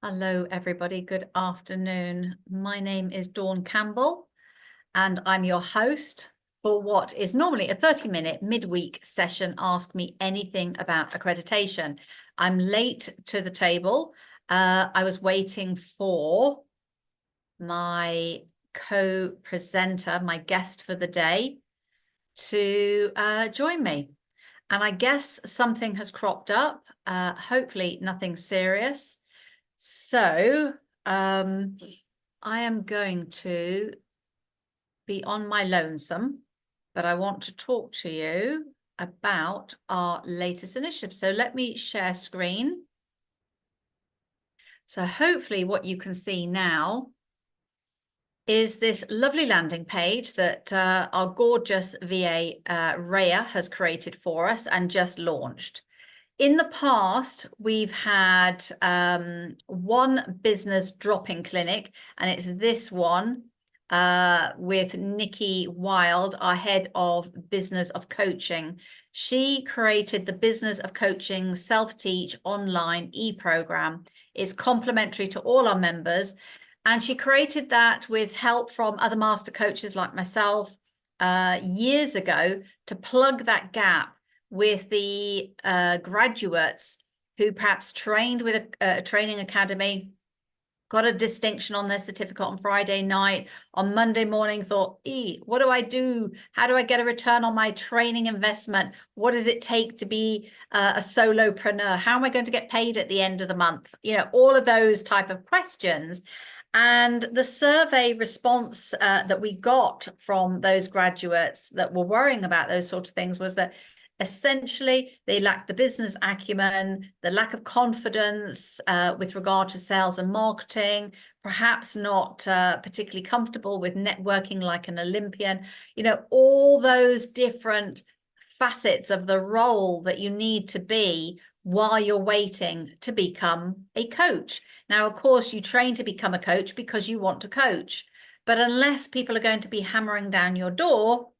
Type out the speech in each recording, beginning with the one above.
Hello, everybody. Good afternoon. My name is Dawn Campbell, and I'm your host for what is normally a 30-minute midweek session, Ask Me Anything About Accreditation. I'm late to the table. I was waiting for my co-presenter, my guest for the day, to join me. And I guess something has cropped up, hopefully nothing serious. So I am going to be on my lonesome, but I want to talk to you about our latest initiative. So let me share screen. So hopefully what you can see now is this lovely landing page that our gorgeous VA, Rhea, has created for us and just launched. In the past, we've had one business drop-in clinic, and it's this one with Nikki Wild, our head of business of coaching. She created the Business of Coaching Self-Teach online e-program. It's complimentary to all our members, and she created that with help from other master coaches like myself years ago to plug that gap with the graduates who perhaps trained with a training academy, got a distinction on their certificate on Friday night, on Monday morning thought, what do I do? How do I get a return on my training investment? What does it take to be a solopreneur? How am I going to get paid at the end of the month? You know, all of those type of questions. And the survey response that we got from those graduates that were worrying about those sort of things was that essentially, they lack the business acumen, the lack of confidence with regard to sales and marketing, perhaps not particularly comfortable with networking like an Olympian, you know, all those different facets of the role that you need to be while you're waiting to become a coach. Now, of course, you train to become a coach because you want to coach, but unless people are going to be hammering down your door,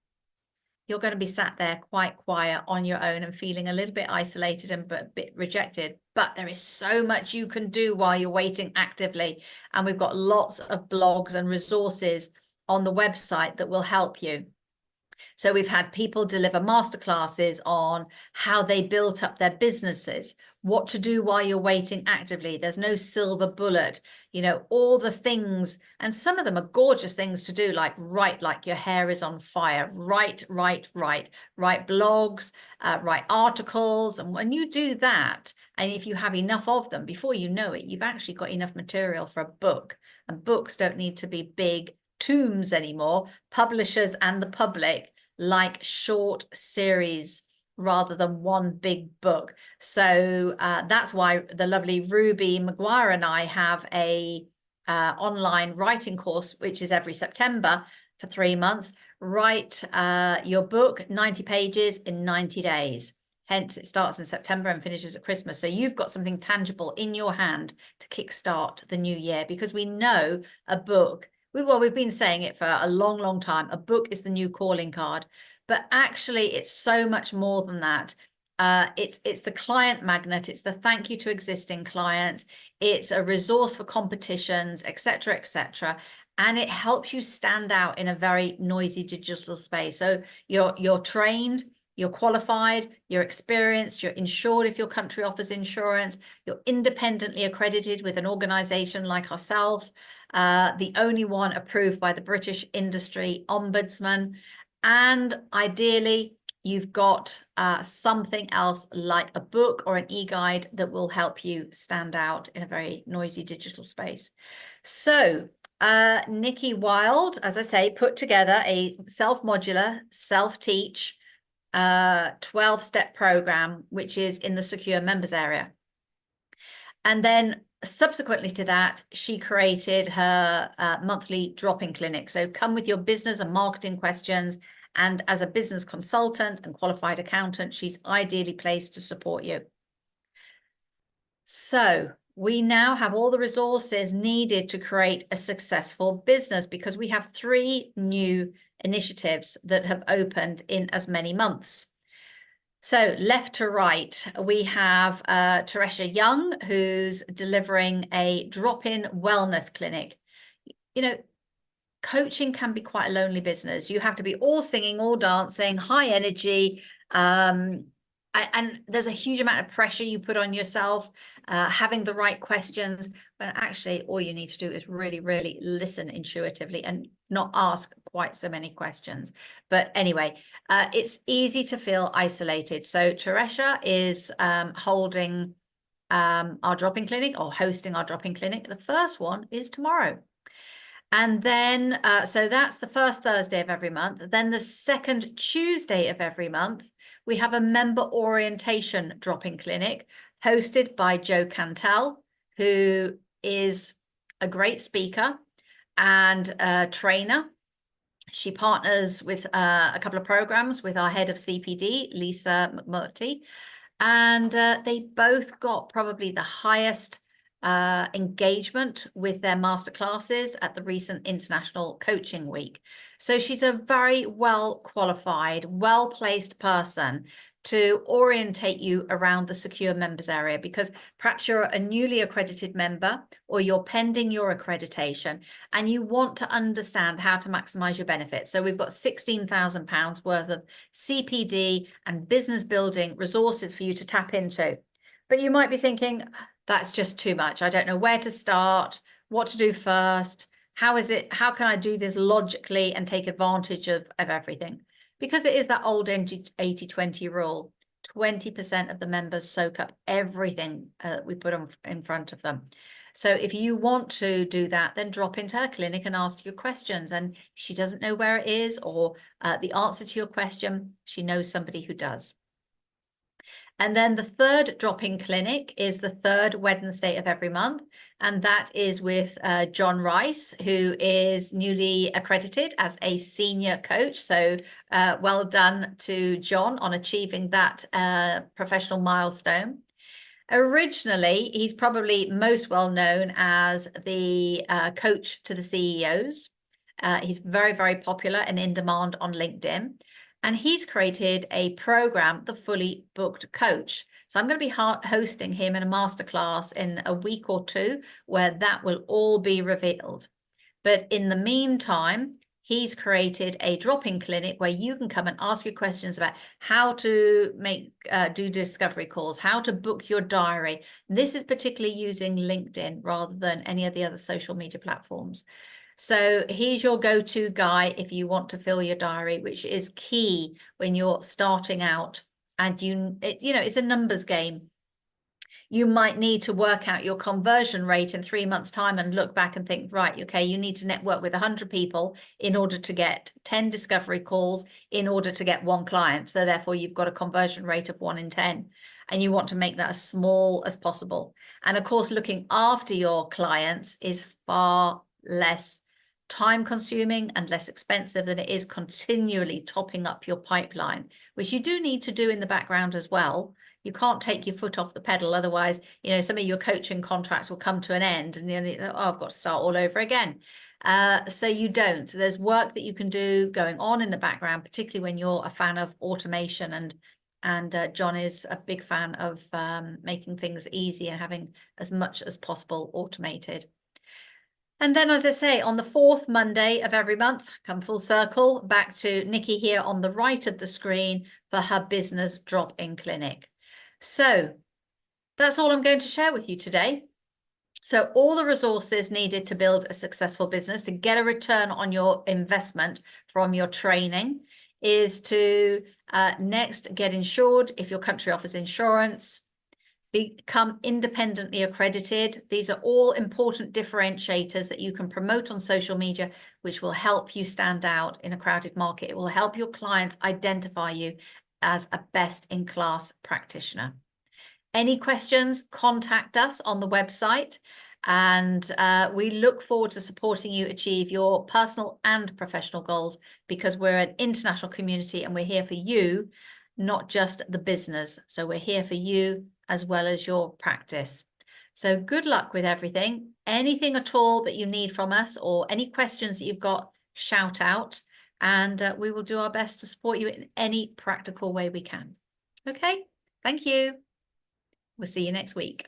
you're going to be sat there quite quiet on your own and feeling a little bit isolated and a bit rejected. But there is so much you can do while you're waiting actively. And we've got lots of blogs and resources on the website that will help you. So we've had people deliver masterclasses on how they built up their businesses, what to do while you're waiting actively. There's no silver bullet, you know, all the things. And some of them are gorgeous things to do, like write like your hair is on fire, write blogs, write articles. And when you do that, and if you have enough of them, before you know it, you've actually got enough material for a book. And books don't need to be big tomes anymore. Publishers and the public like short series rather than one big book. So that's why the lovely Ruby Maguire and I have a online writing course, which is every September for 3 months. Write your book, 90 pages in 90 days. Hence, it starts in September and finishes at Christmas. So you've got something tangible in your hand to kickstart the new year, because we know a book, we've been saying it for a long time, a book is the new calling card, but actually it's so much more than that. It's the client magnet, it's the thank you to existing clients, it's a resource for competitions, etc., etc. And it helps you stand out in a very noisy digital space. So you're trained, you're qualified, you're experienced, you're insured if your country offers insurance, you're independently accredited with an organization like ourselves, the only one approved by the British Industry Ombudsman. And ideally, you've got something else like a book or an e-guide that will help you stand out in a very noisy digital space. So Nikki Wild, as I say, put together a self-modular, self-teach 12-step program, which is in the secure members area. And then subsequently to that, she created her monthly drop-in clinic. So come with your business and marketing questions. And as a business consultant and qualified accountant, she's ideally placed to support you. So we now have all the resources needed to create a successful business, because we have 3 new initiatives that have opened in as many months. So left to right, we have Teresha Young, who's delivering a drop-in wellness clinic. You know, coaching can be quite a lonely business. You have to be all singing, all dancing, high energy. And there's a huge amount of pressure you put on yourself, having the right questions. But actually, all you need to do is really, really listen intuitively and not ask quite so many questions. But anyway, it's easy to feel isolated. So Teresha is holding our drop-in clinic, or hosting our drop-in clinic. The first one is tomorrow. And then, so that's the first Thursday of every month. Then the second Tuesday of every month, we have a member orientation drop-in clinic hosted by Jo Cantel, who is a great speaker and a trainer. She partners with a couple of programs with our head of CPD, Lisa McMurty, and they both got probably the highest engagement with their masterclasses at the recent International Coaching Week. So she's a very well qualified, well-placed person to orientate you around the secure members area, because perhaps you're a newly accredited member or you're pending your accreditation and you want to understand how to maximize your benefits. So we've got £16,000 worth of CPD and business building resources for you to tap into. But you might be thinking, that's just too much. I don't know where to start, what to do first. How can I do this logically and take advantage of everything? Because it is that old 80-20 rule. 20% of the members soak up everything we put in front of them. So if you want to do that, then drop into her clinic and ask your questions. And if she doesn't know where it is or the answer to your question, she knows somebody who does. And then the third drop-in clinic is the third Wednesday of every month. And that is with John Rice, who is newly accredited as a senior coach. So well done to John on achieving that professional milestone. Originally, he's probably most well known as the coach to the CEOs. He's very, very popular and in demand on LinkedIn. And he's created a program, the Fully Booked Coach. So I'm going to be hosting him in a masterclass in a week or two, where that will all be revealed. But in the meantime, he's created a drop-in clinic where you can come and ask your questions about how to do discovery calls, how to book your diary. This is particularly using LinkedIn rather than any of the other social media platforms. So he's your go-to guy if you want to fill your diary, which is key when you're starting out. And it's a numbers game. You might need to work out your conversion rate in 3 months' time and look back and think, right, okay, you need to network with 100 people in order to get 10 discovery calls in order to get 1 client. So therefore, you've got a conversion rate of 1 in 10. And you want to make that as small as possible. And of course, looking after your clients is far less time consuming and less expensive than it is continually topping up your pipeline, which you do need to do in the background as well. You can't take your foot off the pedal. Otherwise, some of your coaching contracts will come to an end and then, I've got to start all over again. So you don't. There's work that you can do going on in the background, particularly when you're a fan of automation, and John is a big fan of making things easy and having as much as possible automated. And then, as I say, on the 4th Monday of every month, come full circle back to Nikki here on the right of the screen for her business drop-in clinic. So that's all I'm going to share with you today. So all the resources needed to build a successful business, to get a return on your investment from your training, is to next get insured if your country offers insurance, become independently accredited. These are all important differentiators that you can promote on social media, which will help you stand out in a crowded market. It will help your clients identify you as a best-in-class practitioner. Any questions, contact us on the website, and we look forward to supporting you achieve your personal and professional goals, because we're an international community and we're here for you, not just the business. So we're here for you as well as your practice. So good luck with everything. Anything at all that you need from us, or any questions that you've got, shout out, and we will do our best to support you in any practical way we can. Okay, thank you. We'll see you next week.